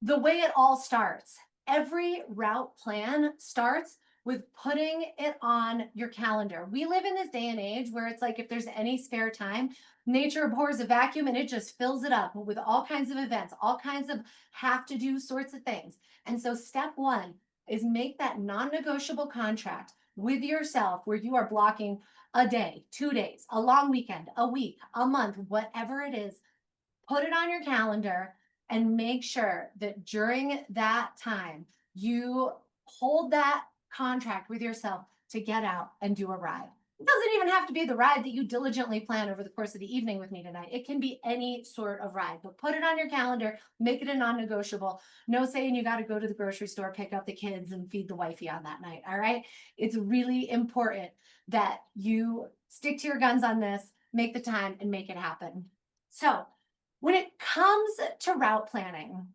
the way it all starts. Every route plan starts with putting it on your calendar. We live in this day and age where it's like if there's any spare time, nature abhors a vacuum and it just fills it up with all kinds of events, all kinds of have to do sorts of things. And so, step one is make that non negotiable contract with yourself where you are blocking a day, 2 days, a long weekend, a week, a month, whatever it is. Put it on your calendar and make sure that during that time you hold that contract with yourself to get out and do a ride. It doesn't even have to be the ride that you diligently plan over the course of the evening with me tonight. It can be any sort of ride, but put it on your calendar, make it a non negotiable. No saying you got to go to the grocery store, pick up the kids, and feed the wifey on that night. All right. It's really important that you stick to your guns on this, make the time, and make it happen. So, when it comes to route planning,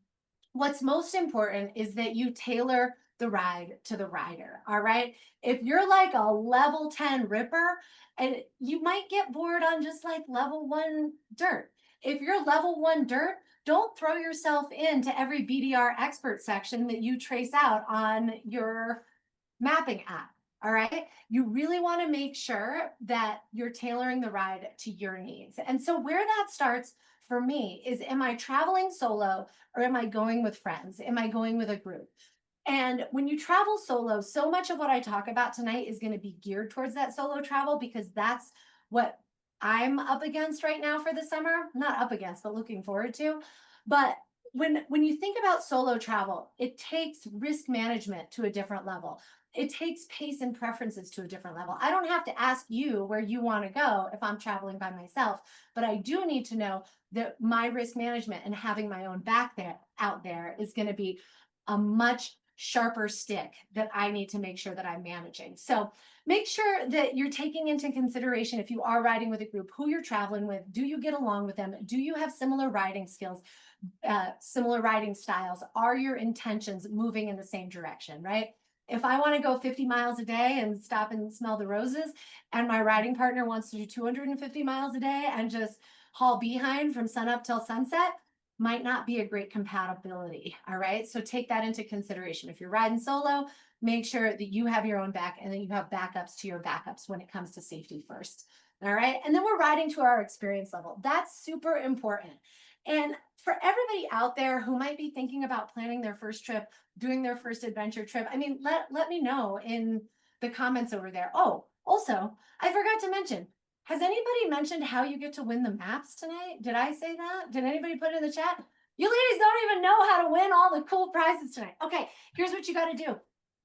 what's most important is that you tailor the ride to the rider. All right. If you're like a level 10 ripper, and you might get bored on just like level 1 dirt. If you're level 1 dirt, don't throw yourself into every BDR expert section that you trace out on your mapping app. All right. You really want to make sure that you're tailoring the ride to your needs. And so, where that starts for me is, am I traveling solo or am I going with friends? Am I going with a group? And when you travel solo, so much of what I talk about tonight is going to be geared towards that solo travel because that's what I'm up against right now for the summer. Not up against, but looking forward to. But when you think about solo travel, it takes risk management to a different level. It takes pace and preferences to a different level. I don't have to ask you where you want to go if I'm traveling by myself, but I do need to know that my risk management and having my own back there out there is going to be a much sharper stick that I need to make sure that I'm managing. So make sure that you're taking into consideration, if you are riding with a group, who you're traveling with. Do you get along with them? Do you have similar riding skills, similar riding styles? Are your intentions moving in the same direction, right? If I want to go 50 miles a day and stop and smell the roses, and my riding partner wants to do 250 miles a day and just haul behind from sunup till sunset, might not be a great compatibility. All right. So take that into consideration. If you're riding solo, make sure that you have your own back and then you have backups to your backups when it comes to safety first. All right. And then we're riding to our experience level. That's super important. And for everybody out there who might be thinking about planning their first trip, doing their first adventure trip, I mean, let me know in the comments over there. Oh, also, I forgot to mention, has anybody mentioned how you get to win the maps tonight? Did I say that? Did anybody put it in the chat? You ladies don't even know how to win all the cool prizes tonight. Okay, here's what you got to do.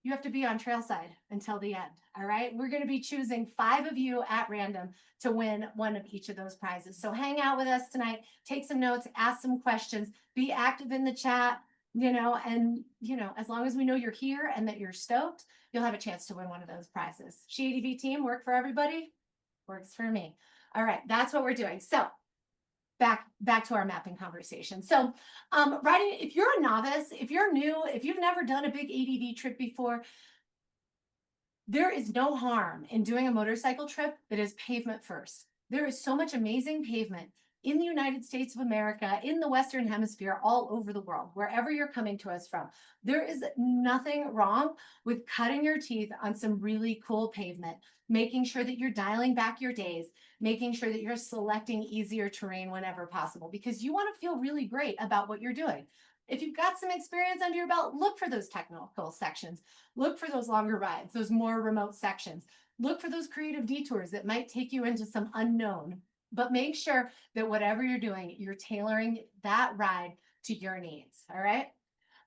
You have to be on Trailside until the end. All right. We're going to be choosing 5 of you at random to win one of each of those prizes. So hang out with us tonight, take some notes, ask some questions, be active in the chat, and, as long as we know you're here and that you're stoked, you'll have a chance to win one of those prizes. SheADV team, work for everybody? Works for me. All right, that's what we're doing. So back to our mapping conversation. So riding, if you're a novice, if you're new, if you've never done a big ADV trip before, there is no harm in doing a motorcycle trip that is pavement first. There is so much amazing pavement in the United States of America, in the Western Hemisphere, all over the world, wherever you're coming to us from. There is nothing wrong with cutting your teeth on some really cool pavement, making sure that you're dialing back your days, making sure that you're selecting easier terrain whenever possible, because you want to feel really great about what you're doing. If you've got some experience under your belt, look for those technical sections. Look for those longer rides, those more remote sections. Look for those creative detours that might take you into some unknown, but make sure that whatever you're doing, you're tailoring that ride to your needs. All right.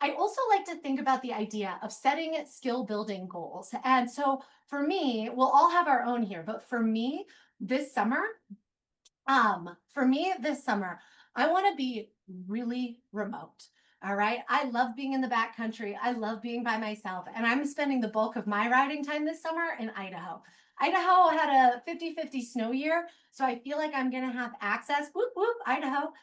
I also like to think about the idea of setting skill building goals. And so for me, we'll all have our own here, but for me this summer, I want to be really remote. All right. I love being in the backcountry. I love being by myself. And I'm spending the bulk of my riding time this summer in Idaho. Idaho had a 50-50 snow year. So I feel like I'm going to have access. Whoop, whoop, Idaho.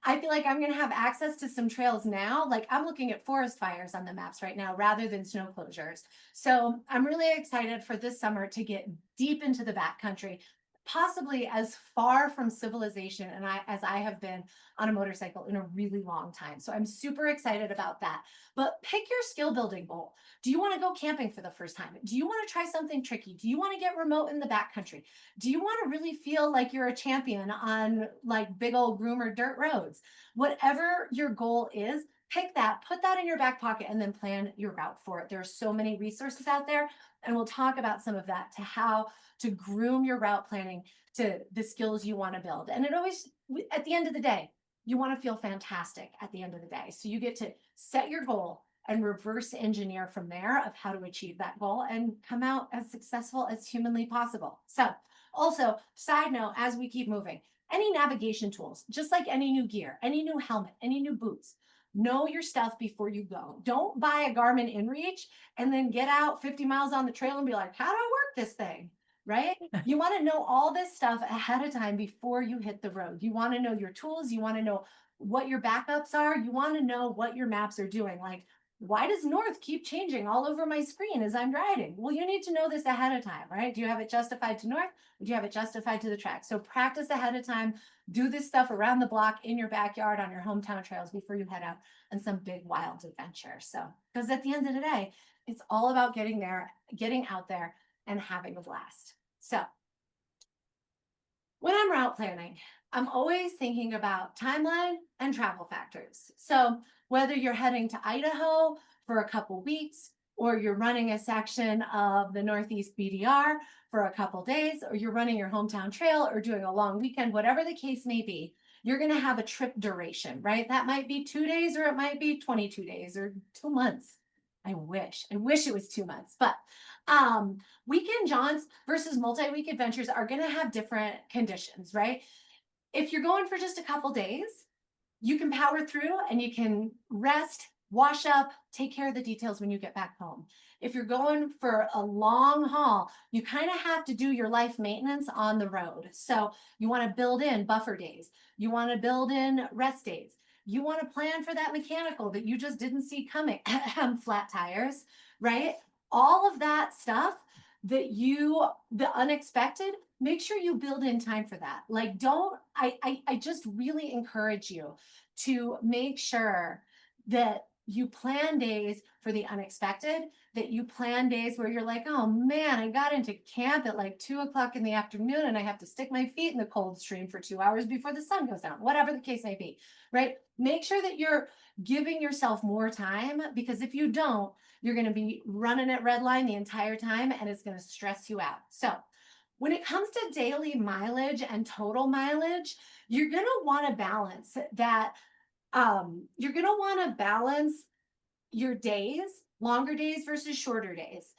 I feel like I'm going to have access to some trails now. Like I'm looking at forest fires on the maps right now rather than snow closures. So I'm really excited for this summer to get deep into the backcountry. possibly as far from civilization as I have been on a motorcycle in a really long time. So I'm super excited about that. But pick your skill building goal. Do you want to go camping for the first time? Do you want to try something tricky? Do you want to get remote in the backcountry? Do you want to really feel like you're a champion on like big old groomer dirt roads? Whatever your goal is, pick that, put that in your back pocket, and then plan your route for it. There are so many resources out there, and we'll talk about some of that, to how to groom your route planning to the skills you want to build. And it always, at the end of the day, you want to feel fantastic at the end of the day. So you get to set your goal and reverse engineer from there of how to achieve that goal and come out as successful as humanly possible. So also, side note, as we keep moving, any navigation tools, just like any new gear, any new helmet, any new boots, know your stuff before you go. Don't buy a Garmin InReach and then get out 50 miles on the trail and be like, how do I work this thing? Right? You want to know all this stuff ahead of time before you hit the road. You want to know your tools. You want to know what your backups are. You want to know what your maps are doing. Like, why does north keep changing all over my screen as I'm riding? Well, you need to know this ahead of time, right? Do you have it justified to north? Or do you have it justified to the track? So practice ahead of time. Do this stuff around the block, in your backyard, on your hometown trails before you head out on some big wild adventure. So, because at the end of the day, it's all about getting there, getting out there, and having a blast. So when I'm route planning, I'm always thinking about timeline and travel factors. So whether you're heading to Idaho for a couple weeks, or you're running a section of the Northeast BDR for a couple days, or you're running your hometown trail or doing a long weekend, whatever the case may be, you're going to have a trip duration, right? That might be 2 days, or it might be 22 days or 2 months. I wish it was 2 months, but weekend jaunts versus multi-week adventures are going to have different conditions, right? If you're going for just a couple days, you can power through and you can rest, wash up, take care of the details when you get back home. If you're going for a long haul, you kind of have to do your life maintenance on the road. So you want to build in buffer days. You want to build in rest days. You want to plan for that mechanical that you just didn't see coming, flat tires, right? All of that stuff the unexpected, make sure you build in time for that. Like, I just really encourage you to make sure that you plan days for the unexpected, that you plan days where you're like, oh man, I got into camp at like 2 o'clock in the afternoon and I have to stick my feet in the cold stream for 2 hours before the sun goes down, whatever the case may be, right? Make sure that you're giving yourself more time, because if you don't, you're going to be running at red line the entire time and it's going to stress you out. So when it comes to daily mileage and total mileage, you're going to want to balance that. You're going to want to balance your days, longer days versus shorter days.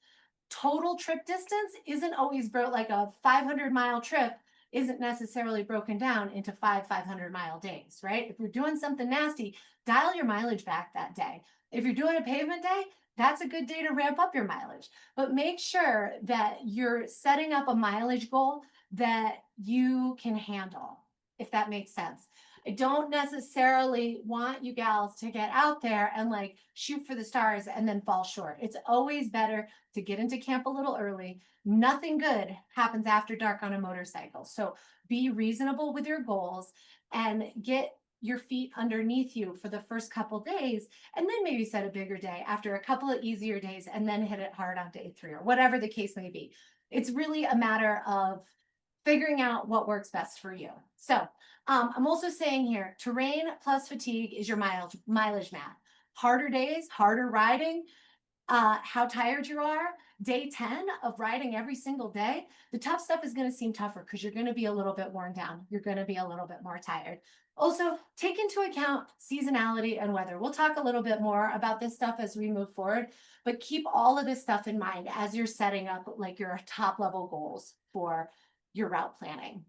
Total trip distance isn't always like a 500-mile trip isn't necessarily broken down into 500-mile days, right? If you're doing something nasty, dial your mileage back that day. If you're doing a pavement day, that's a good day to ramp up your mileage. But make sure that you're setting up a mileage goal that you can handle, if that makes sense. I don't necessarily want you gals to get out there and like shoot for the stars and then fall short. It's always better to get into camp a little early. Nothing good happens after dark on a motorcycle. So be reasonable with your goals and get your feet underneath you for the first couple days, and then maybe set a bigger day after a couple of easier days and then hit it hard on day 3, or whatever the case may be. It's really a matter of figuring out what works best for you. So I'm also saying here, terrain plus fatigue is your mileage math. Harder days, harder riding, how tired you are, day 10 of riding every single day, the tough stuff is going to seem tougher because you're going to be a little bit worn down. You're going to be a little bit more tired. Also, take into account seasonality and weather. We'll talk a little bit more about this stuff as we move forward, but keep all of this stuff in mind as you're setting up like your top level goals for your route planning.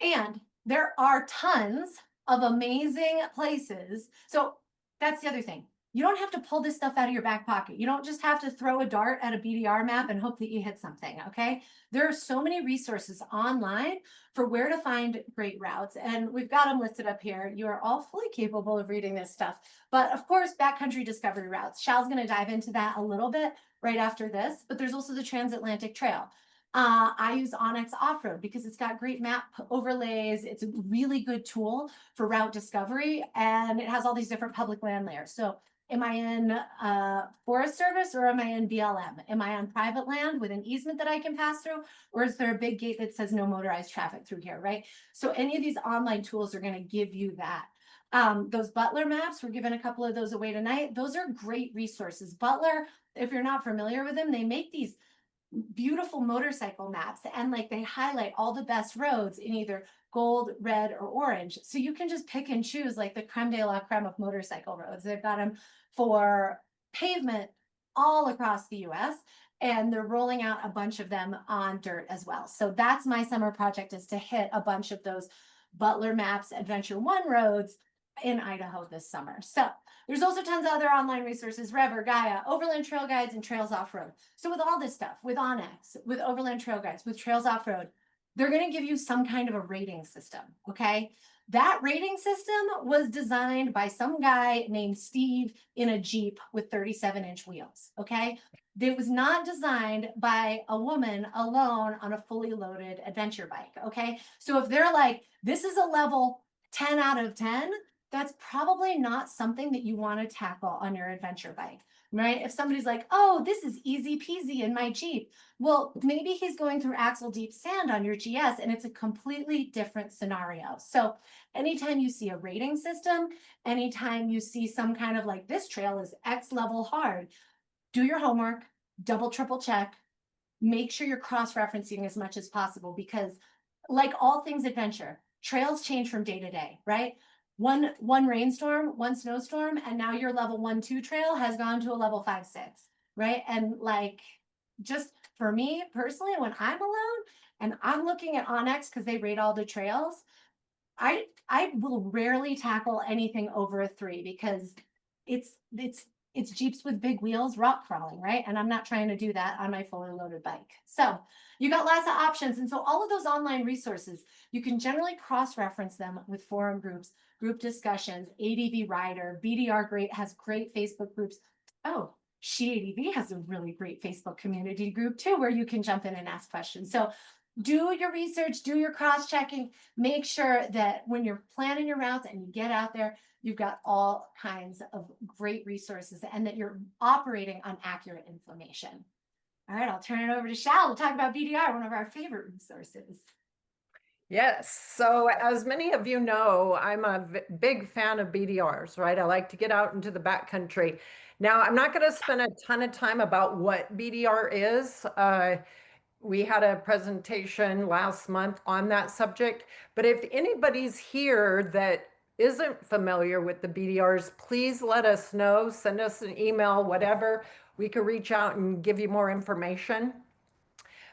And there are tons of amazing places. So that's the other thing. You don't have to pull this stuff out of your back pocket. You don't just have to throw a dart at a BDR map and hope that you hit something, okay? There are so many resources online for where to find great routes, and we've got them listed up here. You are all fully capable of reading this stuff. But of course, backcountry discovery routes. Shal's going to dive into that a little bit right after this, but there's also the Transatlantic Trail. I use Onyx Off-Road because it's got great map overlays. It's a really good tool for route discovery, and it has all these different public land layers. So am I in Forest Service or am I in BLM? Am I on private land with an easement that I can pass through? Or is there a big gate that says no motorized traffic through here, right? So any of these online tools are going to give you that. Those Butler maps, we're giving a couple of those away tonight. Those are great resources. Butler, if you're not familiar with them, they make these beautiful motorcycle maps, and like they highlight all the best roads in either gold, red, or orange. So you can just pick and choose like the creme de la creme of motorcycle roads. They've got them for pavement all across the US, and they're rolling out a bunch of them on dirt as well. So that's my summer project, is to hit a bunch of those Butler Maps Adventure One roads in Idaho this summer. So there's also tons of other online resources: REVER, Gaia, Overland Trail Guides, and Trails Off-Road. So with all this stuff, with Onyx, with Overland Trail Guides, with Trails Off-Road, they're going to give you some kind of a rating system, okay? That rating system was designed by some guy named Steve in a Jeep with 37-inch wheels, okay? It was not designed by a woman alone on a fully loaded adventure bike, okay? So if they're like, this is a level 10 out of 10, that's probably not something that you want to tackle on your adventure bike, right? If somebody's like, oh, this is easy peasy in my Jeep, well, maybe he's going through axle deep sand on your GS, and it's a completely different scenario. So anytime you see a rating system, anytime you see some kind of like, this trail is X level hard, do your homework, double, triple check, make sure you're cross-referencing as much as possible, because like all things adventure, trails change from day to day, right? One rainstorm, one snowstorm, and now your level 1-2 trail has gone to a level 5-6, right? And like, just for me personally, when I'm alone and I'm looking at Onyx because they rate all the trails, I will rarely tackle anything over a 3, because it's it's Jeeps with big wheels rock crawling, right? And I'm not trying to do that on my fully loaded bike. So you got lots of options. And so all of those online resources, you can generally cross-reference them with forum groups, group discussions. ADV Rider, BDR Great has great Facebook groups. Oh, SheADV has a really great Facebook community group too, where you can jump in and ask questions. So do your research, do your cross-checking, make sure that when you're planning your routes and you get out there, you've got all kinds of great resources and that you're operating on accurate information. All right, I'll turn it over to Shal to talk about BDR, one of our favorite resources. Yes. So as many of you know, I'm a big fan of BDRs, right? I like to get out into the backcountry. Now, I'm not going to spend a ton of time about what BDR is. We had a presentation last month on that subject, but if anybody's here that isn't familiar with the BDRs, please let us know, send us an email, whatever. We could reach out and give you more information.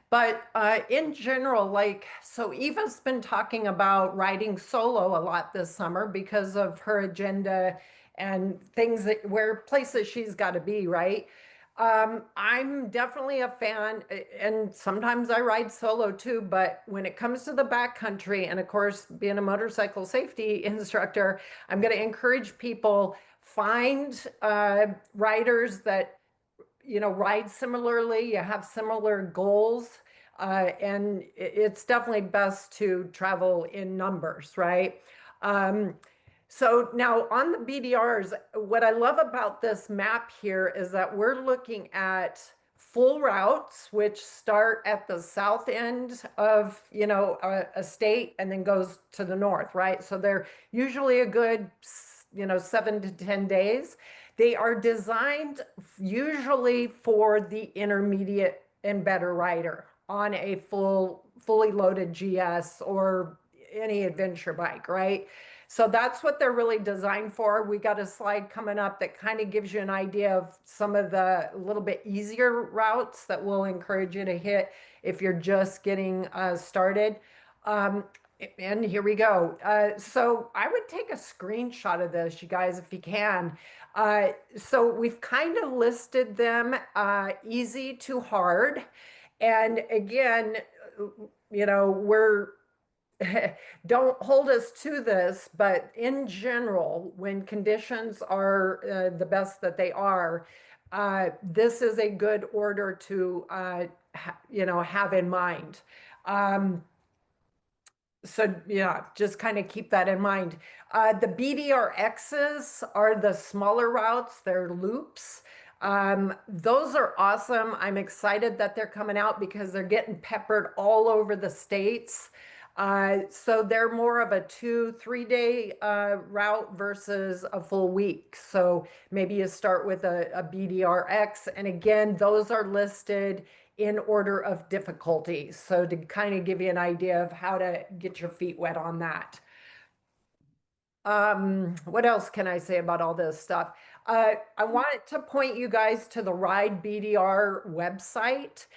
But in general, like, so Eva's been talking about riding solo a lot this summer because of her agenda and things that, where places she's got to be, right? I'm definitely a fan, and sometimes I ride solo too, but when it comes to the backcountry, and of course, being a motorcycle safety instructor, I'm going to encourage people, find riders that ride similarly, you have similar goals, and it's definitely best to travel in numbers, right? Um, so now on the BDRs, what I love about this map here is that we're looking at full routes, which start at the south end of, a state and then goes to the north, right? So they're usually a good, 7 to 10 days. They are designed usually for the intermediate and better rider on a fully loaded GS or any adventure bike, right? So that's what they're really designed for. We got a slide coming up that kind of gives you an idea of some of the little bit easier routes that we'll encourage you to hit if you're just getting started. And here we go. So I would take a screenshot of this, you guys, if you can. So we've kind of listed them easy to hard. And again, we're don't hold us to this, but in general, when conditions are the best that they are, this is a good order to, have in mind. Um, so yeah, just kind of keep that in mind. The BDRXs are the smaller routes, they're loops. Those are awesome. I'm excited that they're coming out because they're getting peppered all over the states. So they're more of a 2-3 day route versus a full week. So maybe you start with a BDRX. And again, those are listed in order of difficulty. So to kind of give you an idea of how to get your feet wet on that. What else can I say about all this stuff? I wanted to point you guys to the Ride BDR website.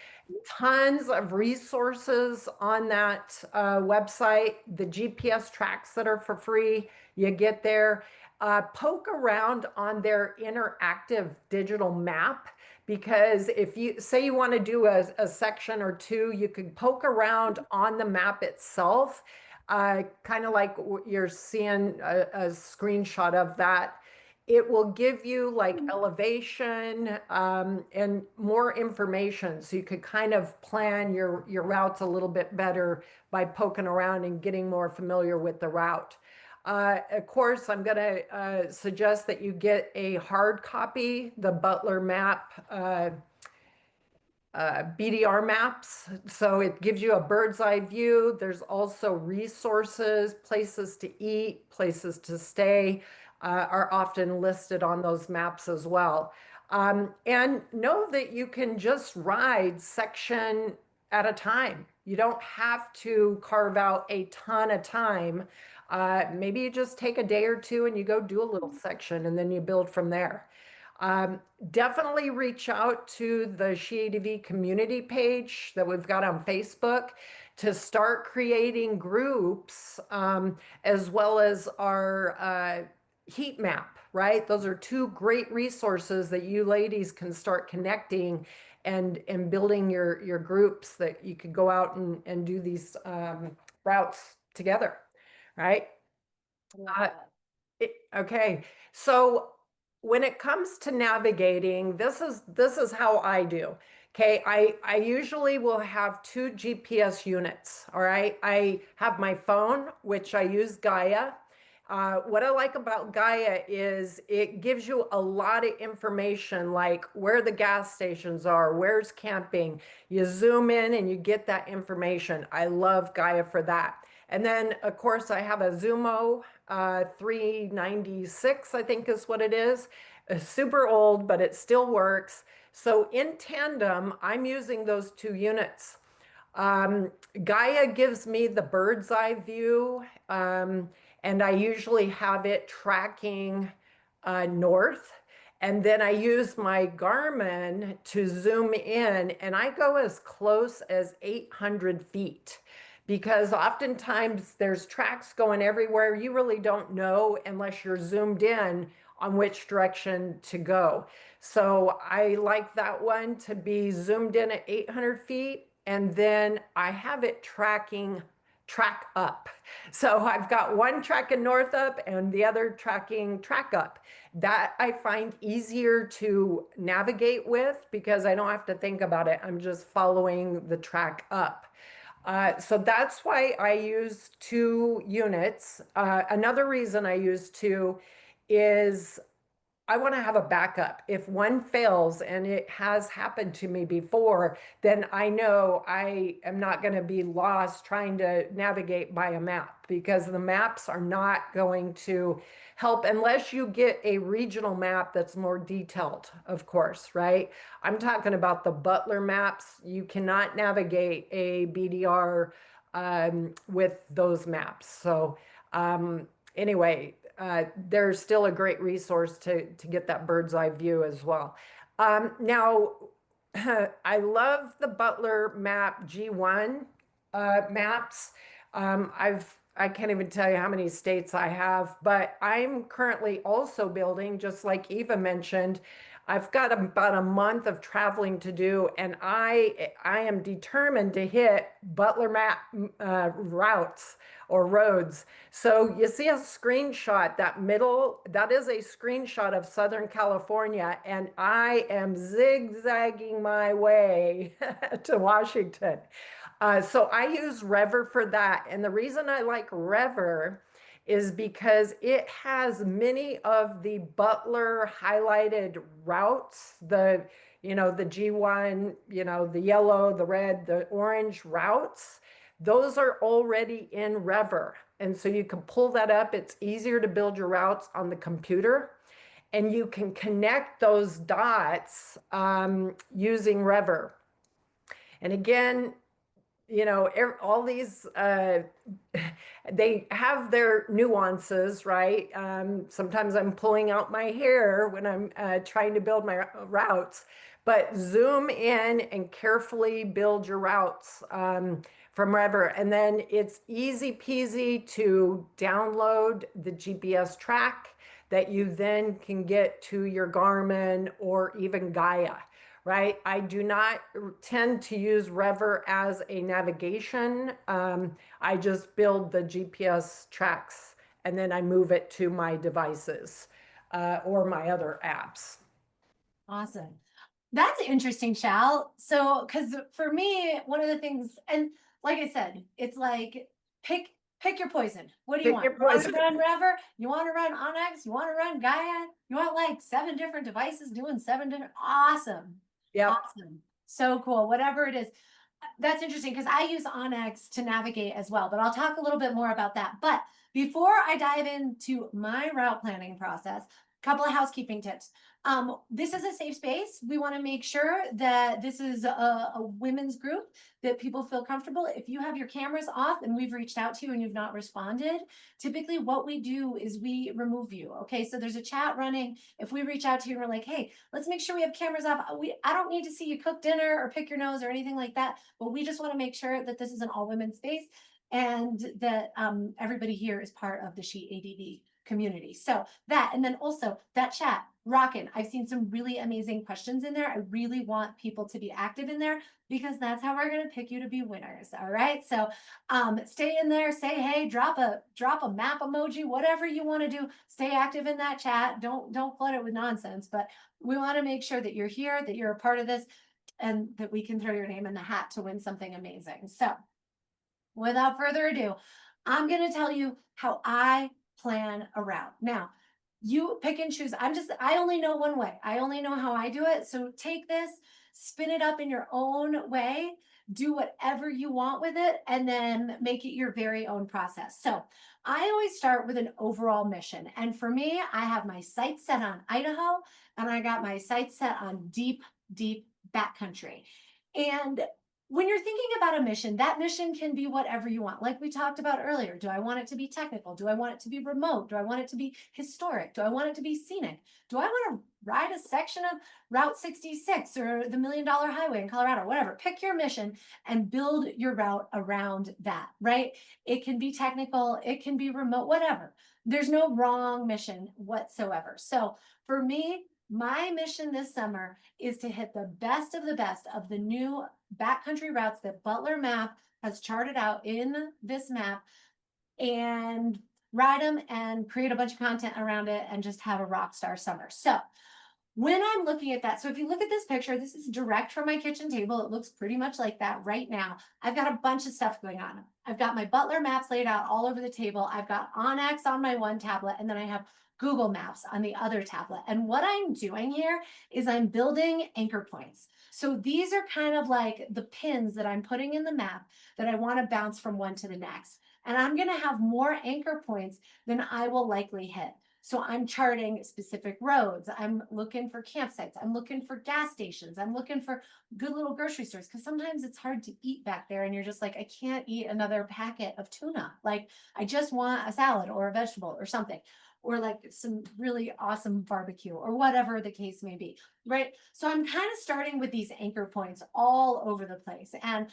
Tons of resources on that website. The GPS tracks that are for free, you get there. Poke around on their interactive digital map, because if you say you want to do a section or two, you could poke around on the map itself, kind of like you're seeing a screenshot of that. It will give you like elevation and more information, so you could kind of plan your routes a little bit better by poking around and getting more familiar with the route. Of course, I'm going to suggest that you get a hard copy, the Butler map, BDR maps. So it gives you a bird's eye view. There's also resources, places to eat, places to stay, are often listed on those maps as well. And know that you can just ride section at a time. You don't have to carve out a ton of time. Maybe you just take a day or two and you go do a little section and then you build from there. Definitely reach out to the SheADV community page that we've got on Facebook to start creating groups, as well as our heat map, right? Those are two great resources that you ladies can start connecting and building your groups that you could go out and do these routes together, right? Okay, so when it comes to navigating, this is how I do. Okay, I usually will have two GPS units. All right, I have my phone, which I use Gaia. What I like about Gaia is it gives you a lot of information, like where the gas stations are, where's camping. You zoom in and you get that information. I love Gaia for that. And then, of course, I have a Zumo 396, I think is what it is. Super old, but it still works. So in tandem, I'm using those two units. Gaia gives me the bird's eye view, and I usually have it tracking north. And then I use my Garmin to zoom in, and I go as close as 800 feet, because oftentimes there's tracks going everywhere. You really don't know unless you're zoomed in on which direction to go. So I like that one to be zoomed in at 800 feet, and then I have it tracking track up. So I've got one tracking north up and the other tracking track up. That I find easier to navigate with because I don't have to think about it. I'm just following the track up. So that's why I use two units. Another reason I use two is I want to have a backup. If one fails, and it has happened to me before, then I know I am not going to be lost trying to navigate by a map, because the maps are not going to help unless you get a regional map that's more detailed, of course, right? I'm talking about the Butler maps. You cannot navigate a BDR with those maps. So anyway, there's still a great resource to get that bird's eye view as well. Now, I love the Butler map G1 maps. I've I can't even tell you how many states I have, but I'm currently also building, just like Eva mentioned. I've got about a month of traveling to do, and I am determined to hit Butler map routes or roads. So you see a screenshot, that middle, that is a screenshot of Southern California, and I am zigzagging my way to Washington. So I use REVER for that. And the reason I like REVER is because it has many of the Butler highlighted routes, the G1, the yellow, the red, the orange routes. Those are already in REVER. And so you can pull that up. It's easier to build your routes on the computer. And you can connect those dots using REVER. And again, all these they have their nuances, right? Sometimes I'm pulling out my hair when I'm trying to build my routes, but zoom in and carefully build your routes from REVER. And then it's easy peasy to download the GPS track that you then can get to your Garmin or even Gaia, right? I do not tend to use REVER as a navigation. I just build the GPS tracks and then I move it to my devices or my other apps. Awesome. That's interesting, Shal. So, because for me, one of the things, and like I said, it's like pick your poison. What do you Pick want? your You want to poison. run Rever? You want to run Onyx? You want to run Gaia? You want like 7 different devices doing 7 different? Awesome. Yep. Awesome. So cool. Whatever it is. That's interesting because I use Onyx to navigate as well, but I'll talk a little bit more about that. But before I dive into my route planning process, a couple of housekeeping tips. This is a safe space. We want to make sure that this is a women's group, that people feel comfortable. If you have your cameras off and we've reached out to you and you've not responded, typically what we do is we remove you. Okay, so there's a chat running. If we reach out to you and we're like, hey, let's make sure we have cameras off. I don't need to see you cook dinner or pick your nose or anything like that, but we just want to make sure that this is an all women space and that everybody here is part of the She ADD community. So that, and then also that chat, rockin'. I've seen some really amazing questions in there. I really want people to be active in there because that's how we're going to pick you to be winners. All right. So stay in there, say hey, drop a map emoji, whatever you want to do. Stay active in that chat. Don't flood it with nonsense, but we want to make sure that you're here, that you're a part of this, and that we can throw your name in the hat to win something amazing. So without further ado, I'm going to tell you how I plan a route. Now, you pick and choose. I only know one way. I only know how I do it. So take this, spin it up in your own way, do whatever you want with it, and then make it your very own process. So I always start with an overall mission. And for me, I have my sights set on Idaho, and I got my sights set on deep, deep backcountry. And when you're thinking about a mission, that mission can be whatever you want. Like we talked about earlier, do I want it to be technical? Do I want it to be remote? Do I want it to be historic? Do I want it to be scenic? Do I want to ride a section of Route 66 or the $1 Million Highway in Colorado? Whatever. Pick your mission and build your route around that, right? It can be technical, it can be remote, whatever. There's no wrong mission whatsoever. So for me, my mission this summer is to hit the best of the new backcountry routes that Butler Map has charted out in this map and ride them and create a bunch of content around it and just have a rock star summer. So when I'm looking at that, so if you look at this picture, this is direct from my kitchen table. It looks pretty much like that right now. I've got a bunch of stuff going on. I've got my Butler maps laid out all over the table. I've got Onyx on my one tablet, and then I have Google Maps on the other tablet. And what I'm doing here is I'm building anchor points. So these are kind of like the pins that I'm putting in the map that I want to bounce from one to the next. And I'm going to have more anchor points than I will likely hit. So I'm charting specific roads. I'm looking for campsites. I'm looking for gas stations. I'm looking for good little grocery stores because sometimes it's hard to eat back there and you're just like, I can't eat another packet of tuna. Like I just want a salad or a vegetable or something, or like some really awesome barbecue or whatever the case may be, right? So I'm kind of starting with these anchor points all over the place. And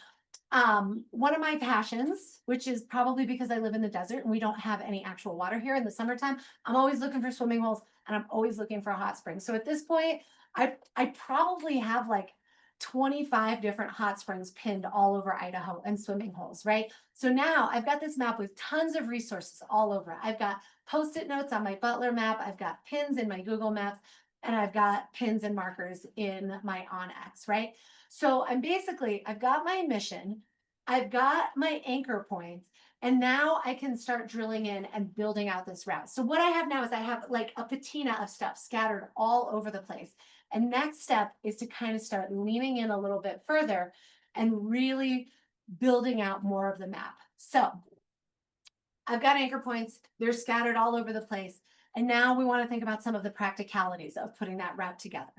One of my passions, which is probably because I live in the desert and we don't have any actual water here in the summertime, I'm always looking for swimming holes and I'm always looking for hot springs. So at this point, I probably have like 25 different hot springs pinned all over Idaho and swimming holes, right? So now I've got this map with tons of resources all over. I've got post-it notes on my Butler map, I've got pins in my Google Maps, and I've got pins and markers in my Onyx, right? So I've got my mission, I've got my anchor points, and now I can start drilling in and building out this route. So what I have now is I have like a patina of stuff scattered all over the place. And next step is to kind of start leaning in a little bit further and really building out more of the map. So I've got anchor points, they're scattered all over the place. And now we want to think about some of the practicalities of putting that route together.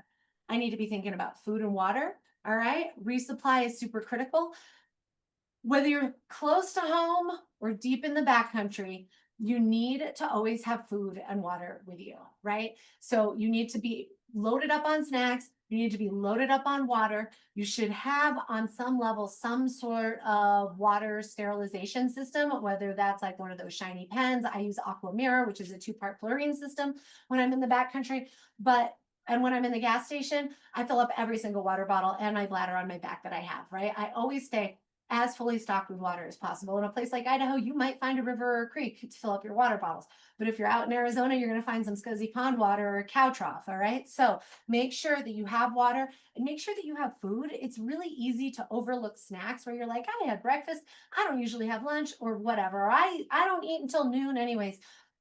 I need to be thinking about food and water. All right. Resupply is super critical. Whether you're close to home or deep in the backcountry, you need to always have food and water with you, right? So you need to be loaded up on snacks. You need to be loaded up on water. You should have on some level some sort of water sterilization system, whether that's like one of those shiny pens. I use Aqua Mirror, which is a 2-part chlorine system when I'm in the backcountry. And when I'm in the gas station, I fill up every single water bottle and my bladder on my back that I have, right? I always stay as fully stocked with water as possible. In a place like Idaho, you might find a river or a creek to fill up your water bottles. But if you're out in Arizona, you're going to find some scuzzy pond water or a cow trough. All right. So make sure that you have water and make sure that you have food. It's really easy to overlook snacks where you're like, I had breakfast. I don't usually have lunch or whatever. Or I don't eat until noon anyways.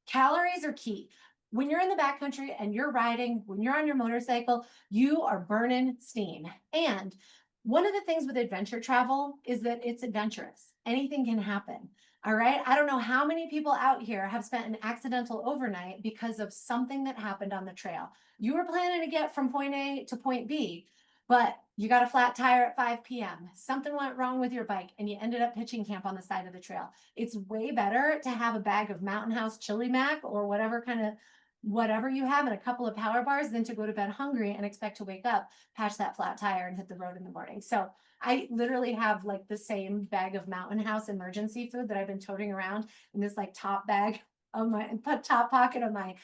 Calories are key. When you're in the backcountry and you're riding, when you're on your motorcycle, you are burning steam. And one of the things with adventure travel is that it's adventurous. Anything can happen. All right. I don't know how many people out here have spent an accidental overnight because of something that happened on the trail. You were planning to get from point A to point B, but you got a flat tire at 5 p.m. Something went wrong with your bike and you ended up pitching camp on the side of the trail. It's way better to have a bag of Mountain House chili mac or whatever kind of whatever you have and a couple of power bars than to go to bed hungry and expect to wake up, patch that flat tire and hit the road in the morning. So I literally have like the same bag of Mountain House emergency food that I've been toting around in this like top bag of my top pocket of my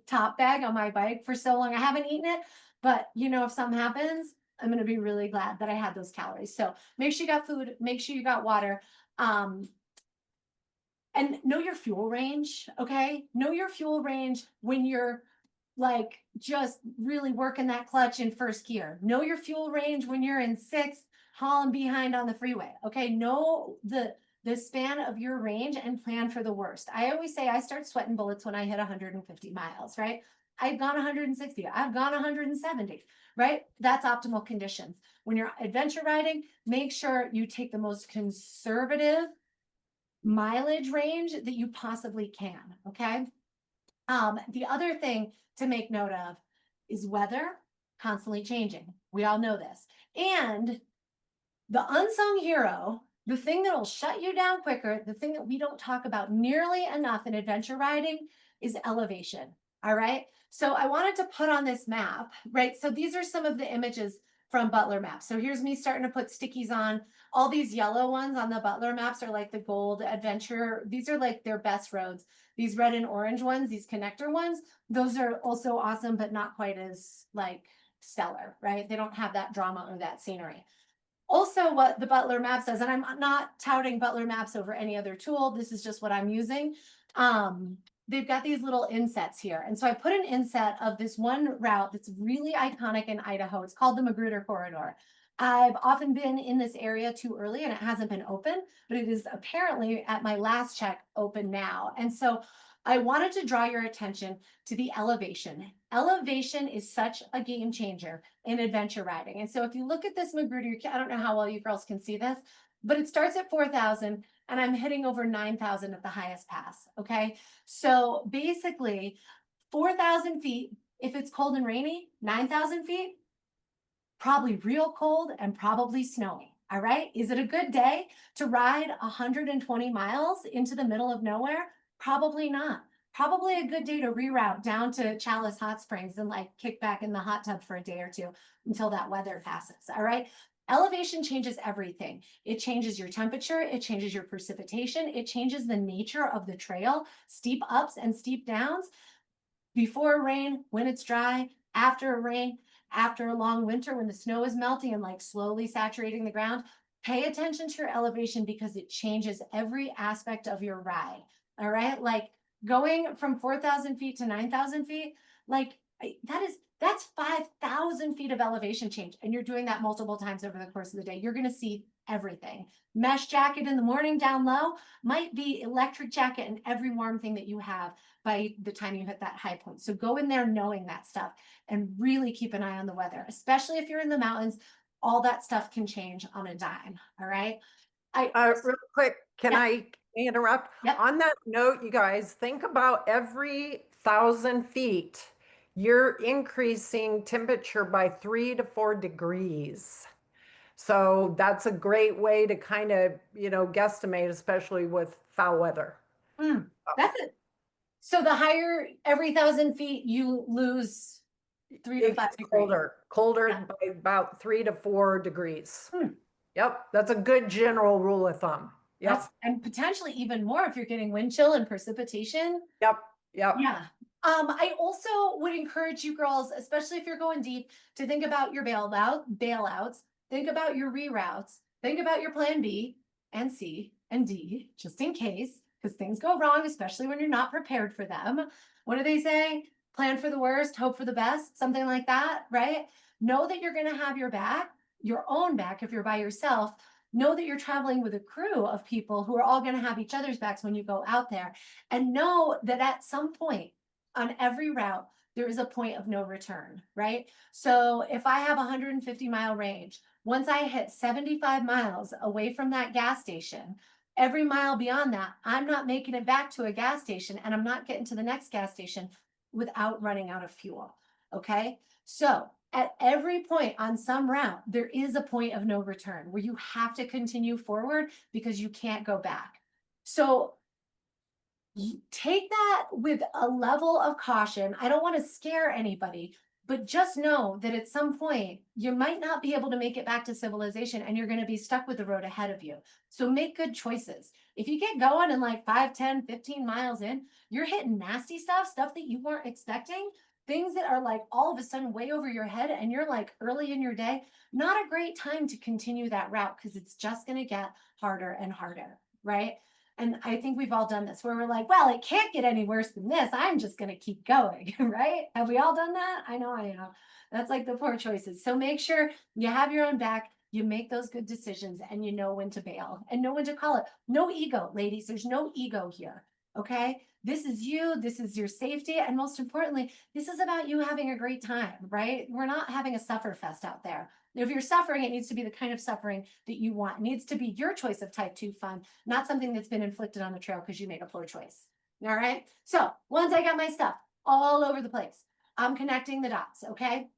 top bag on my bike for so long. I haven't eaten it, but you know, if something happens, I'm going to be really glad that I had those calories. So make sure you got food, make sure you got water. And know your fuel range, okay? Know your fuel range when you're like just really working that clutch in first gear. Know your fuel range when you're in sixth, hauling behind on the freeway, okay? Know the span of your range and plan for the worst. I always say I start sweating bullets when I hit 150 miles, right? I've gone 160, I've gone 170, right? That's optimal conditions. When you're adventure riding, make sure you take the most conservative mileage range that you possibly can. Okay. The other thing to make note of is weather constantly changing. We all know this. And the unsung hero, the thing that'll shut you down quicker, the thing that we don't talk about nearly enough in adventure riding is elevation. All right. So I wanted to put on this map, right? So these are some of the images from Butler maps. So here's me starting to put stickies on. All these yellow ones on the Butler maps are like the gold adventure. These are like their best roads. These red and orange ones, these connector ones, those are also awesome, but not quite as like stellar, right? They don't have that drama or that scenery. Also, what the Butler map says, and I'm not touting Butler maps over any other tool, this is just what I'm using. They've got these little insets here. And so I put an inset of this one route that's really iconic in Idaho. It's called the Magruder Corridor. I've often been in this area too early and it hasn't been open, but it is apparently at my last check open now. And so I wanted to draw your attention to the elevation. Elevation is such a game changer in adventure riding. And so if you look at this Magruder, I don't know how well you girls can see this, but it starts at 4,000 and I'm hitting over 9,000 at the highest pass. Okay. So basically 4,000 feet, if it's cold and rainy, 9,000 feet, probably real cold and probably snowy. All right. Is it a good day to ride 120 miles into the middle of nowhere? Probably not. Probably a good day to reroute down to Chalice Hot Springs and like kick back in the hot tub for a day or two until that weather passes. All right. Elevation changes everything. It changes your temperature, it changes your precipitation, it changes the nature of the trail, steep ups and steep downs. Before a rain, when it's dry, after a rain, after a long winter, when the snow is melting and like slowly saturating the ground, pay attention to your elevation because it changes every aspect of your ride. All right. Like going from 4,000 feet to 9,000 feet, like that's 5,000 feet of elevation change. And you're doing that multiple times over the course of the day. You're going to see everything. Mesh jacket in the morning down low might be electric jacket and every warm thing that you have by the time you hit that high point. So go in there knowing that stuff and really keep an eye on the weather, especially if you're in the mountains. All that stuff can change on a dime. All right. Real quick, can Yep. I interrupt? Yep. On that note, you guys, think about every 1,000 feet, you're increasing temperature by 3 to 4 degrees. So that's a great way to kind of, guesstimate, especially with foul weather. That's it. So the higher every 1,000 feet, you lose 3 to 5 It's degrees. colder Yeah. by about 3 to 4 degrees. Hmm. Yep, that's a good general rule of thumb. Yep, And potentially even more if you're getting wind chill and precipitation. yep, yep. Yeah. I also would encourage you girls, especially if you're going deep, to think about your bailouts, think about your reroutes, think about your plan B and C and D, just in case, because things go wrong, especially when you're not prepared for them. What do they say? Plan for the worst, hope for the best, something like that, right? Know that you're going to have your back, your own back if you're by yourself. Know that you're traveling with a crew of people who are all going to have each other's backs when you go out there. And know that at some point on every route, there is a point of no return, right? So if I have a 150-mile range, once I hit 75 miles away from that gas station, every mile beyond that, I'm not making it back to a gas station and I'm not getting to the next gas station without running out of fuel. Okay. So at every point on some route, there is a point of no return where you have to continue forward because you can't go back. So take that with a level of caution. I don't want to scare anybody, but just know that at some point you might not be able to make it back to civilization and you're going to be stuck with the road ahead of you. So make good choices. If you get going and like 5, 10, 15 miles in, you're hitting nasty stuff that you weren't expecting, things that are like all of a sudden way over your head and you're like early in your day, not a great time to continue that route because it's just going to get harder and harder, right? And I think we've all done this where we're like, well, it can't get any worse than this. I'm just going to keep going, right? Have we all done that? I know I have. That's like the poor choices. So make sure you have your own back, you make those good decisions, and you know when to bail and know when to call it. No ego, ladies. There's no ego here. Okay. This is you. This is your safety. And most importantly, this is about you having a great time, right? We're not having a suffer fest out there. If you're suffering, it needs to be the kind of suffering that you want. It needs to be your choice of type 2 fun, not something that's been inflicted on the trail because you made a poor choice. All right. So once I got my stuff all over the place, I'm connecting the dots. Okay.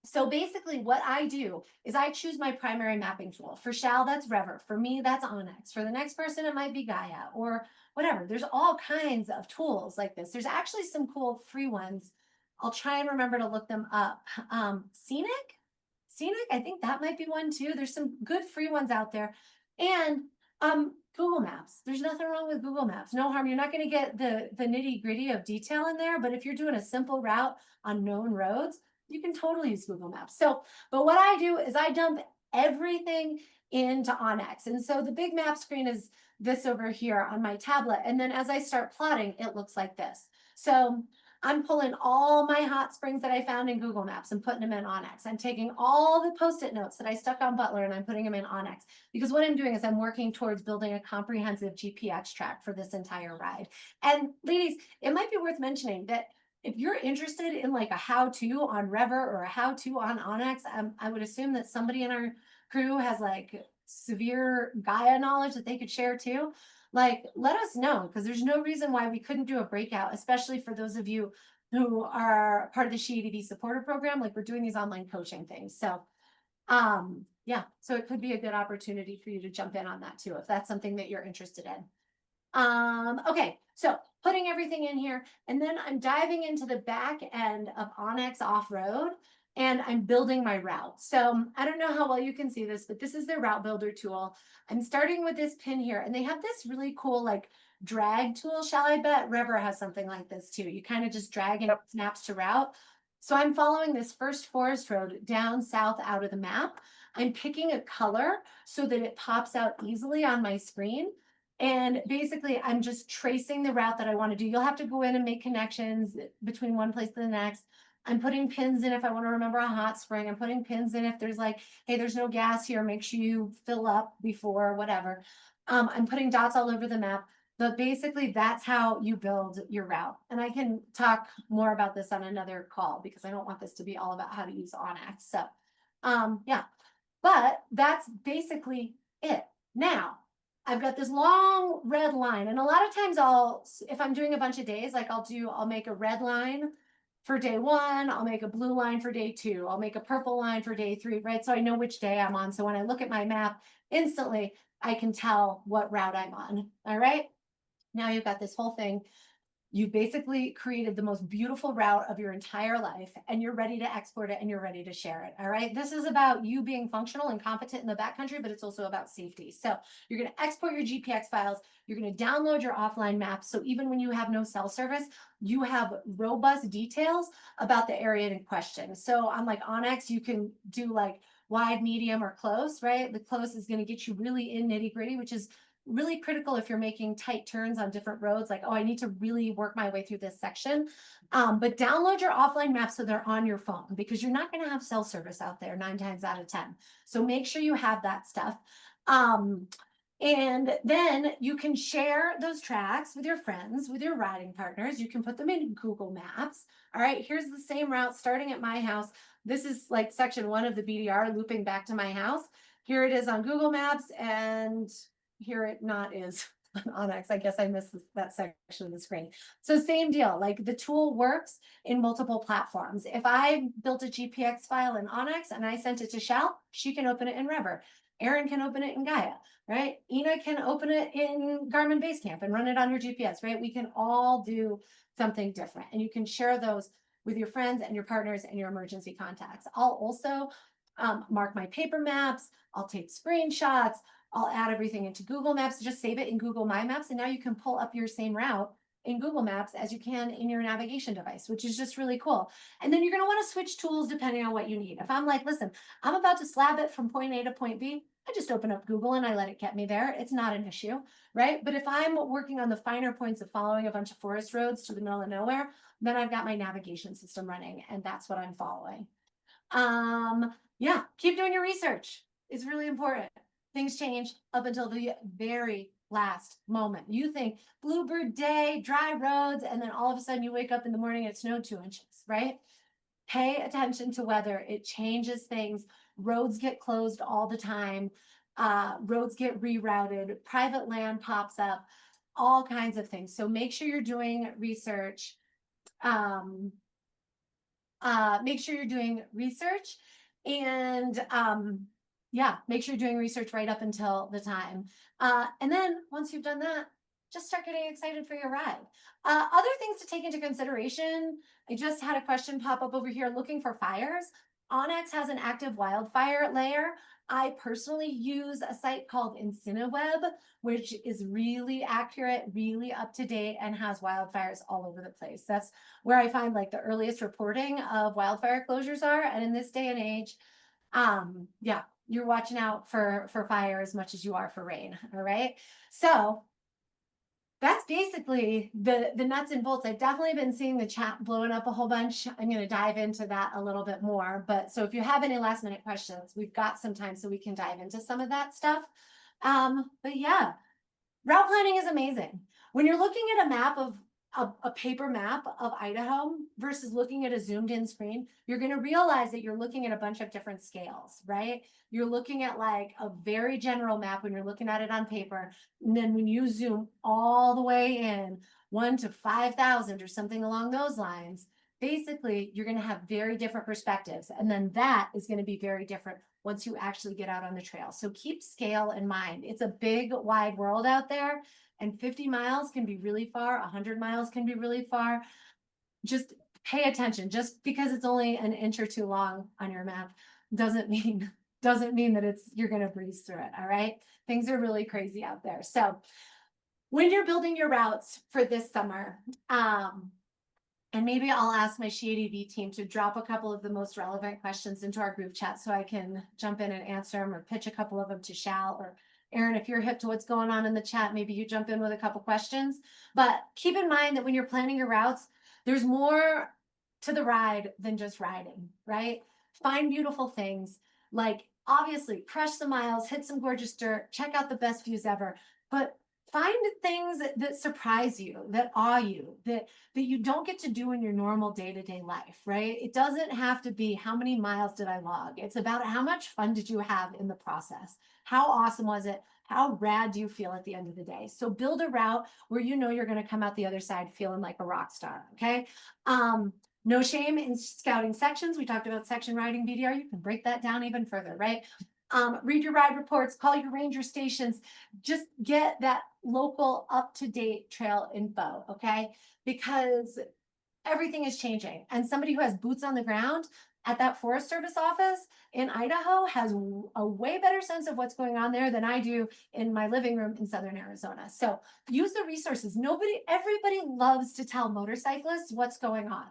So basically what I do is I choose my primary mapping tool. For Shal, that's REVER. For me, that's Onyx. For the next person, it might be Gaia or whatever. There's all kinds of tools like this. There's actually some cool free ones. I'll try and remember to look them up. Scenic, I think that might be one too. There's some good free ones out there. And Google Maps. There's nothing wrong with Google Maps. No harm. You're not going to get the nitty-gritty of detail in there, but if you're doing a simple route on known roads, you can totally use Google Maps. So, but what I do is I dump everything into Onyx. And so the big map screen is this over here on my tablet. And then as I start plotting, it looks like this. So I'm pulling all my hot springs that I found in Google Maps and putting them in Onyx. I'm taking all the Post-it notes that I stuck on Butler and I'm putting them in Onyx because what I'm doing is I'm working towards building a comprehensive GPS track for this entire ride. And ladies, it might be worth mentioning that if you're interested in like a how-to on REVER or a how-to on Onyx, I would assume that somebody in our crew has like severe Gaia knowledge that they could share too. Like, let us know because there's no reason why we couldn't do a breakout, especially for those of you who are part of the SheADV supporter program. Like we're doing these online coaching things. So yeah, so it could be a good opportunity for you to jump in on that too, if that's something that you're interested in. Okay, so putting everything in here, and then I'm diving into the back end of Onyx Off-Road. and I'm building my route. So I don't know how well you can see this, but this is their route builder tool. I'm starting with this pin here, and they have this really cool like drag tool. Shall I bet REVER has something like this too? You kind of just drag and it snaps to route. So I'm following this first forest road down south out of the map. I'm picking a color so that it pops out easily on my screen. And basically, I'm just tracing the route that I want to do. You'll have to go in and make connections between one place to the next. I'm putting pins in if I want to remember a hot spring. I'm putting pins in if there's like, hey, there's no gas here. Make sure you fill up before whatever. I'm putting dots all over the map. But basically, that's how you build your route. And I can talk more about this on another call because I don't want this to be all about how to use Onyx. So, yeah, but that's basically it. Now, I've got this long red line, and a lot of times if I'm doing a bunch of days, like I'll make a red line for day one, I'll make a blue line for day two, I'll make a purple line for day three, right? So I know which day I'm on. So when I look at my map, instantly I can tell what route I'm on. All right. Now you've got this whole thing. You've basically created the most beautiful route of your entire life, and you're ready to export it and you're ready to share it. All right. This is about you being functional and competent in the backcountry, but it's also about safety. So you're going to export your GPX files. You're going to download your offline maps. So even when you have no cell service, you have robust details about the area in question. So on like Onyx, you can do like wide, medium, or close, right? The close is going to get you really in nitty gritty, which is really critical if you're making tight turns on different roads, like, oh, I need to really work my way through this section. But download your offline maps so they're on your phone, because you're not going to have cell service out there 9 times out of 10. So make sure you have that stuff. And then you can share those tracks with your friends, with your riding partners. You can put them in Google Maps. All right, here's the same route starting at my house. This is like section 1 of the BDR looping back to my house. Here it is on Google Maps, and here it not is on Onyx. I guess I missed that section of the screen. So same deal, like the tool works in multiple platforms. If I built a GPX file in Onyx and I sent it to Shal, she can open it in REVER. Erin can open it in Gaia, right? Ina can open it in Garmin Basecamp and run it on her GPS, right? We can all do something different, and you can share those with your friends and your partners and your emergency contacts. I'll also mark my paper maps. I'll take screenshots. I'll add everything into Google Maps, just save it in Google My Maps, and now you can pull up your same route in Google Maps as you can in your navigation device, which is just really cool. And then you're going to want to switch tools depending on what you need. If I'm like, listen, I'm about to slab it from point A to point B, I just open up Google and I let it get me there. It's not an issue, right? But if I'm working on the finer points of following a bunch of forest roads to the middle of nowhere, then I've got my navigation system running, and that's what I'm following. Yeah, keep doing your research. It's really important. Things change up until the very last moment. You think bluebird day, dry roads, and then all of a sudden you wake up in the morning and it snowed 2 inches, right? Pay attention to weather. It changes things. Roads get closed all the time. Roads get rerouted. Private land pops up. All kinds of things. So make sure you're doing research. Make sure you're doing research, and yeah, make sure you're doing research right up until the time. And then once you've done that, just start getting excited for your ride. Other things to take into consideration. I just had a question pop up over here looking for fires. Onyx has an active wildfire layer. I personally use a site called IncineWeb, which is really accurate, really up to date, and has wildfires all over the place. That's where I find like the earliest reporting of wildfire closures are. And in this day and age, yeah, you're watching out for fire as much as you are for rain. All right. So that's basically the nuts and bolts. I've definitely been seeing the chat blowing up a whole bunch. I'm going to dive into that a little bit more. But so if you have any last minute questions, we've got some time so we can dive into some of that stuff. But yeah, route planning is amazing. When you're looking at a map of a paper map of Idaho versus looking at a zoomed in screen, you're going to realize that you're looking at a bunch of different scales, right? You're looking at like a very general map when you're looking at it on paper. And then when you zoom all the way in 1 to 5,000 or something along those lines, basically you're going to have very different perspectives. And then that is going to be very different once you actually get out on the trail. So keep scale in mind. It's a big, wide world out there, and 50 miles can be really far. 100 miles can be really far. Just pay attention. Just because it's only an inch or two long on your map doesn't mean that it's you're going to breeze through it. All right. Things are really crazy out there. So when you're building your routes for this summer, and maybe I'll ask my SheADV team to drop a couple of the most relevant questions into our group chat so I can jump in and answer them, or pitch a couple of them to Shal, or Aaron, if you're hip to what's going on in the chat, maybe you jump in with a couple questions. But keep in mind that when you're planning your routes, there's more to the ride than just riding, right? Find beautiful things, like obviously crush some miles, hit some gorgeous dirt, check out the best views ever, but find things that surprise you, that awe you, that you don't get to do in your normal day-to-day life, right? It doesn't have to be how many miles did I log. It's about how much fun did you have in the process? How awesome was it? How rad do you feel at the end of the day? So build a route where you know you're going to come out the other side feeling like a rock star, okay? No shame in scouting sections. We talked about section riding VDR. You can break that down even further, right? Read your ride reports, call your ranger stations, just get that local up-to-date trail info, okay? Because everything is changing. And somebody who has boots on the ground at that Forest Service office in Idaho has a way better sense of what's going on there than I do in my living room in Southern Arizona. So use the resources. Everybody loves to tell motorcyclists what's going on.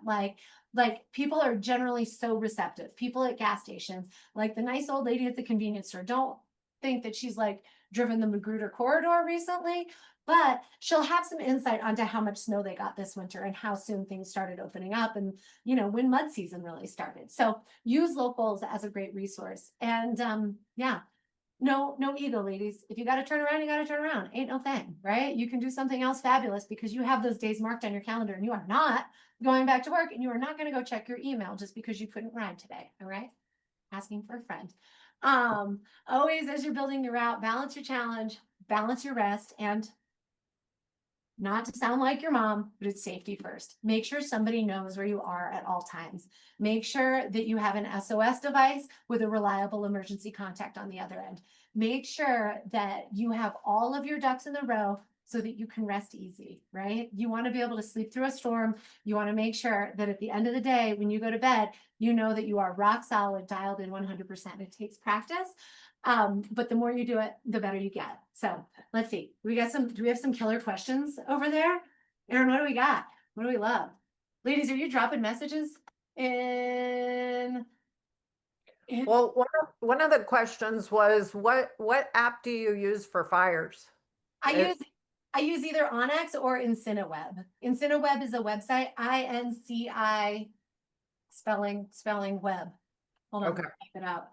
Like people are generally so receptive. People at gas stations, like the nice old lady at the convenience store, don't think that she's like driven the Magruder corridor recently, but she'll have some insight onto how much snow they got this winter and how soon things started opening up, and when mud season really started. So use locals as a great resource. And yeah, no ego, ladies. If you got to turn around, you got to turn around. Ain't no thing, right? You can do something else fabulous because you have those days marked on your calendar, and you are not going back to work, and you are not going to go check your email just because you couldn't ride today. All right, asking for a friend. Always, as you're building your route, balance your challenge, balance your rest, and not to sound like your mom, but it's safety first. Make sure somebody knows where you are at all times. Make sure that you have an SOS device with a reliable emergency contact on the other end. Make sure that you have all of your ducks in a row so that you can rest easy, right? You want to be able to sleep through a storm. You want to make sure that at the end of the day, when you go to bed, you know that you are rock solid, dialed in 100%. It takes practice. But the more you do it, the better you get. So let's see. Do we have some killer questions over there? Aaron, what do we got? What do we love? Ladies, are you dropping messages in? Well, one of the questions was what app do you use for fires? I use either Onyx or IncineWeb. IncineWeb is a website. INCI spelling web. Hold on, Okay. type it out.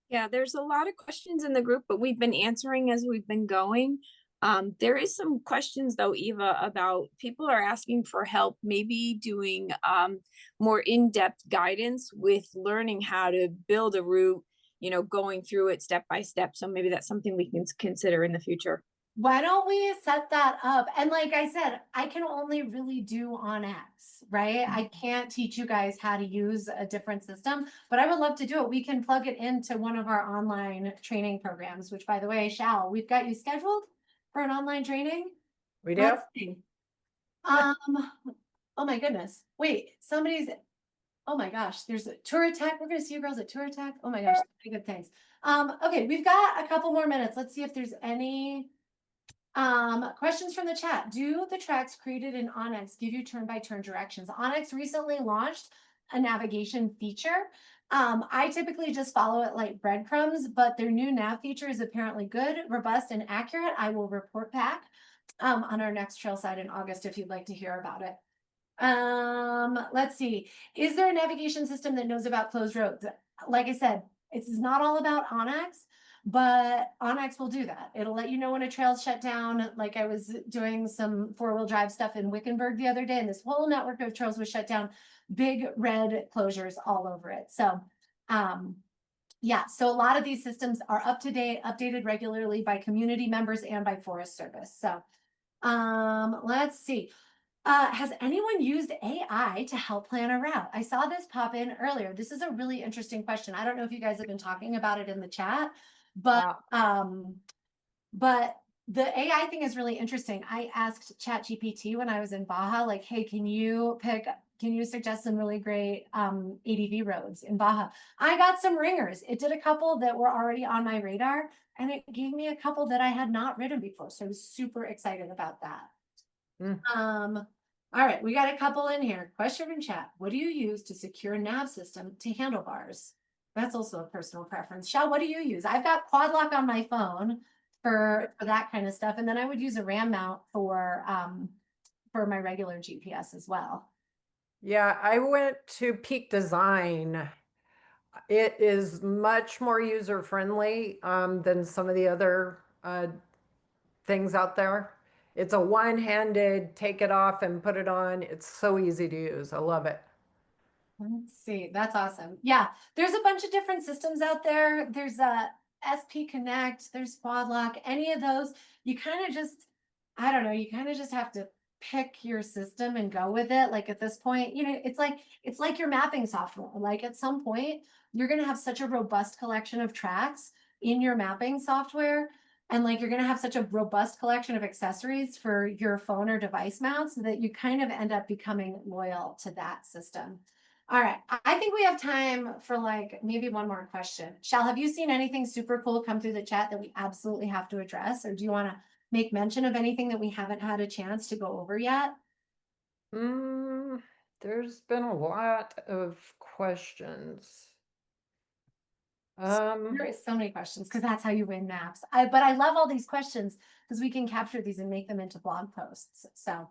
Yeah, there's a lot of questions in the group, but we've been answering as we've been going. There is some questions though, Eva, about people are asking for help, maybe doing more in-depth guidance with learning how to build a route, going through it step by step. So maybe that's something we can consider in the future. Why don't we set that up? And like I said, I can only really do on X, right? I can't teach you guys how to use a different system, but I would love to do it. We can plug it into one of our online training programs, which by the way, Shal, we've got you scheduled for an online training. We do? Let's see. Oh my goodness. Wait, oh my gosh, there's a tour attack. We're gonna see you girls at tour attack. Oh my gosh, good things. Okay, we've got a couple more minutes. Let's see if there's any questions from the chat. Do the tracks created in Onyx give you turn-by-turn directions? Onyx recently launched a navigation feature. I typically just follow it like breadcrumbs, but their new nav feature is apparently good, robust, and accurate. I will report back on our next Trailside in August if you'd like to hear about it. Let's see. Is there a navigation system that knows about closed roads? Like I said, it's not all about Onyx, but Onyx will do that. It'll let you know when a trail's shut down. Like I was doing some four-wheel drive stuff in Wickenburg the other day, and this whole network of trails was shut down. Big red closures all over it. So, yeah, so a lot of these systems are up to date, updated regularly by community members and by Forest Service. So, let's see. Has anyone used AI to help plan a route? I saw this pop in earlier. This is a really interesting question. I don't know if you guys have been talking about it in the chat, but The AI thing is really interesting. I asked ChatGPT when I was in Baja, like, hey, can you suggest some really great ADV roads in Baja? I got some ringers. It did a couple that were already on my radar, and it gave me a couple that I had not ridden before. So I was super excited about that. Mm. All right, we got a couple in here. Question from chat. What do you use to secure nav system to handlebars? That's also a personal preference. Shal, what do you use? I've got quad lock on my phone for that kind of stuff. And then I would use a RAM mount for my regular GPS as well. Yeah, I went to Peak Design. It is much more user-friendly than some of the other things out there. It's a one-handed, take it off and put it on. It's so easy to use. I love it. Let's see. That's awesome. Yeah, there's a bunch of different systems out there. There's a SP Connect, there's Quad Lock, any of those. You kind of just, I don't know, you kind of just have to pick your system and go with it. Like at this point, it's like your mapping software. Like at some point, you're going to have such a robust collection of tracks in your mapping software. And like you're going to have such a robust collection of accessories for your phone or device mounts that you kind of end up becoming loyal to that system. All right. I think we have time for like maybe one more question. Shal, have you seen anything super cool come through the chat that we absolutely have to address? Or do you want to make mention of anything that we haven't had a chance to go over yet? There's been a lot of questions. There is so many questions because that's how you win maps. But I love all these questions because we can capture these and make them into blog posts. So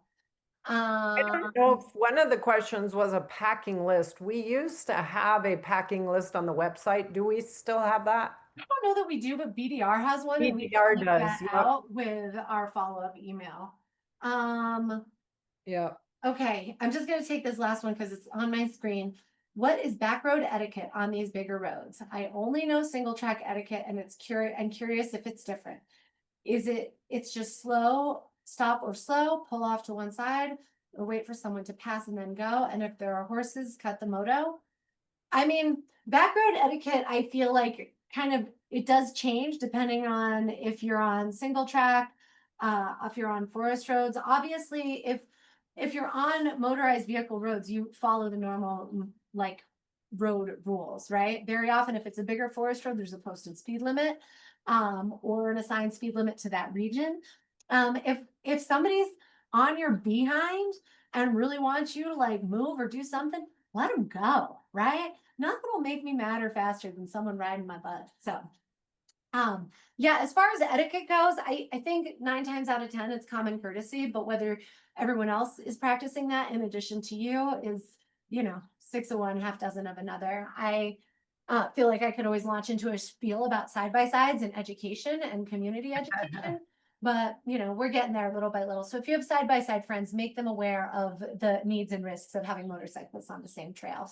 I don't know if one of the questions was a packing list. We used to have a packing list on the website. Do we still have that? I don't know that we do, but BDR has one, and we BDR can link does, that yep. out with our follow-up email. Yeah. Okay, I'm just gonna take this last one because it's on my screen. What is backroad etiquette on these bigger roads? I only know single track etiquette, and I'm curious if it's different. It's just slow, stop or slow, pull off to one side, or wait for someone to pass and then go. And if there are horses, cut the moto. I mean, backroad etiquette, I feel like kind of it does change depending on if you're on single track, if you're on forest roads. Obviously, if you're on motorized vehicle roads, you follow the normal like road rules, right? Very often, if it's a bigger forest road, there's a posted speed limit, or an assigned speed limit to that region. If somebody's on your behind and really wants you to like move or do something, let them go, right? Nothing will make me madder faster than someone riding my butt. So, yeah, as far as etiquette goes, I think 9 times out of 10, it's common courtesy, but whether everyone else is practicing that in addition to you is, 6 of one, half dozen of another. I feel like I could always launch into a spiel about side-by-sides and education and community education. But, we're getting there little by little. So if you have side-by-side friends, make them aware of the needs and risks of having motorcyclists on the same trail.